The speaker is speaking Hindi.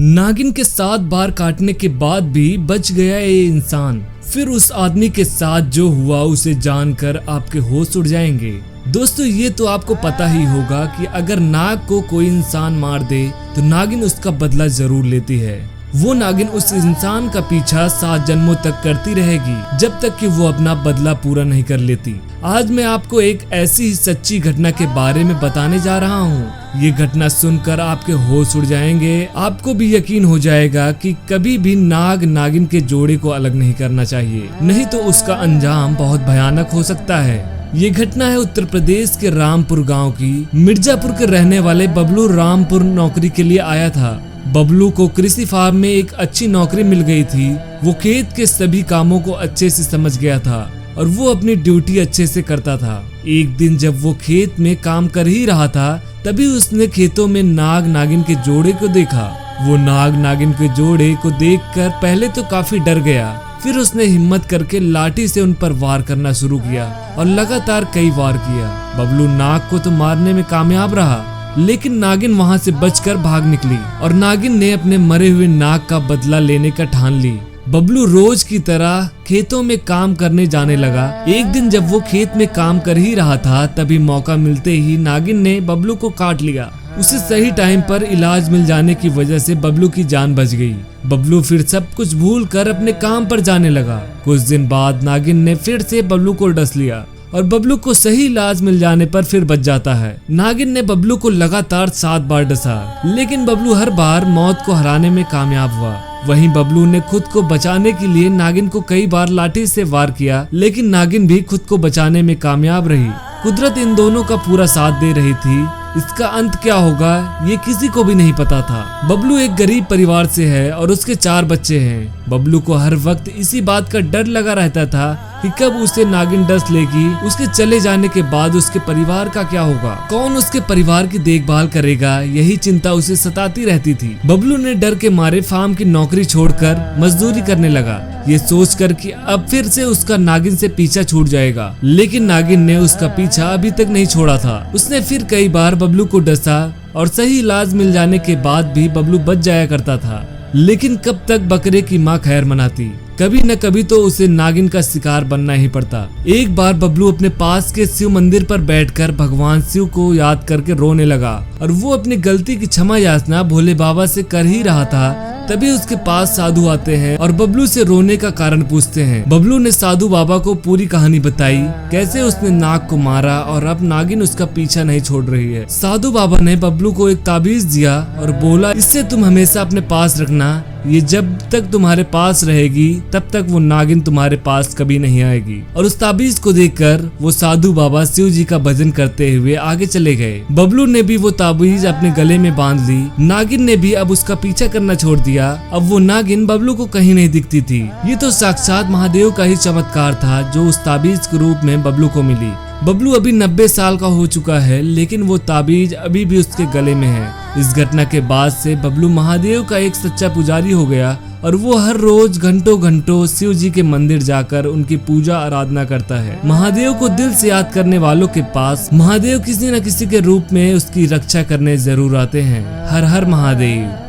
नागिन के 7 बार काटने के बाद भी बच गया ये इंसान। फिर उस आदमी के साथ जो हुआ उसे जानकर आपके होश उड़ जाएंगे। दोस्तों ये तो आपको पता ही होगा कि अगर नाग को कोई इंसान मार दे तो नागिन उसका बदला जरूर लेती है। वो नागिन उस इंसान का पीछा 7 जन्मों तक करती रहेगी जब तक कि वो अपना बदला पूरा नहीं कर लेती। आज मैं आपको एक ऐसी ही सच्ची घटना के बारे में बताने जा रहा हूँ। ये घटना सुनकर आपके होश उड़ जाएंगे। आपको भी यकीन हो जाएगा कि कभी भी नाग नागिन के जोड़े को अलग नहीं करना चाहिए, नहीं तो उसका अंजाम बहुत भयानक हो सकता है। ये घटना है उत्तर प्रदेश के रामपुर गांव की। मिर्जापुर के रहने वाले बबलू रामपुर नौकरी के लिए आया था। बबलू को कृषि फार्म में एक अच्छी नौकरी मिल गई थी। वो खेत के सभी कामों को अच्छे से समझ गया था और वो अपनी ड्यूटी अच्छे से करता था। एक दिन जब वो खेत में काम कर ही रहा था तभी उसने खेतों में नाग नागिन के जोड़े को देखा। वो नाग नागिन के जोड़े को देखकर पहले तो काफी डर गया, फिर उसने हिम्मत करके लाठी से उन पर वार करना शुरू किया और लगातार कई वार किया। बबलू नाग को तो मारने में कामयाब रहा, लेकिन नागिन वहां से बचकर भाग निकली और नागिन ने अपने मरे हुए नाग का बदला लेने का ठान ली। बबलू रोज की तरह खेतों में काम करने जाने लगा। एक दिन जब वो खेत में काम कर ही रहा था तभी मौका मिलते ही नागिन ने बबलू को काट लिया। उसे सही टाइम पर इलाज मिल जाने की वजह से बबलू की जान बच गई। बबलू फिर सब कुछ भूल कर अपने काम पर जाने लगा। कुछ दिन बाद नागिन ने फिर से बबलू को डस लिया और बबलू को सही इलाज मिल जाने पर फिर बच जाता है। नागिन ने बबलू को लगातार 7 बार डसा, लेकिन बबलू हर बार मौत को हराने में कामयाब हुआ। वहीं बबलू ने खुद को बचाने के लिए नागिन को कई बार लाठी से वार किया, लेकिन नागिन भी खुद को बचाने में कामयाब रही। कुदरत इन दोनों का पूरा साथ दे रही थी। इसका अंत क्या होगा ये किसी को भी नहीं पता था। बबलू एक गरीब परिवार से है और उसके 4 बच्चे हैं। बबलू को हर वक्त इसी बात का डर लगा रहता था कि कब उसे नागिन डस लेगी। उसके चले जाने के बाद उसके परिवार का क्या होगा, कौन उसके परिवार की देखभाल करेगा, यही चिंता उसे सताती रहती थी। बबलू ने डर के मारे फार्म की नौकरी छोड़कर मजदूरी करने लगा, ये सोचकर कि अब फिर से उसका नागिन से पीछा छूट जाएगा। लेकिन नागिन ने उसका पीछा अभी तक नहीं छोड़ा था। उसने फिर कई बार बबलू को डसा और सही इलाज मिल जाने के बाद भी बबलू बच जाया करता था। लेकिन कब तक बकरे की माँ खैर मनाती, कभी न कभी तो उसे नागिन का शिकार बनना ही पड़ता। एक बार बबलू अपने पास के शिव मंदिर पर बैठकर भगवान शिव को याद करके रोने लगा और वो अपनी गलती की क्षमा याचना भोले बाबा से कर ही रहा था। तभी उसके पास साधु आते हैं और बबलू से रोने का कारण पूछते हैं। बबलू ने साधु बाबा को पूरी कहानी बताई, कैसे उसने नाग को मारा और अब नागिन उसका पीछा नहीं छोड़ रही है। साधु बाबा ने बबलू को एक ताबीज दिया और बोला, इससे तुम हमेशा अपने पास रखना, ये जब तक तुम्हारे पास रहेगी तब तक वो नागिन तुम्हारे पास कभी नहीं आएगी। और उस ताबीज को देखकर वो साधु बाबा शिव जी का भजन करते हुए आगे चले गए। बबलू ने भी वो ताबीज अपने गले में बांध ली। नागिन ने भी अब उसका पीछा करना छोड़ दिया। अब वो नागिन बबलू को कहीं नहीं दिखती थी। ये तो साक्षात महादेव का ही चमत्कार था जो उस ताबीज के रूप में बबलू को मिली। बबलू अभी 90 साल का हो चुका है, लेकिन वो ताबीज अभी भी उसके गले में है। इस घटना के बाद से बबलू महादेव का एक सच्चा पुजारी हो गया और वो हर रोज घंटों घंटों शिव जी के मंदिर जाकर उनकी पूजा आराधना करता है। महादेव को दिल से याद करने वालों के पास महादेव किसी न किसी के रूप में उसकी रक्षा करने जरूर आते हैं। हर हर महादेव।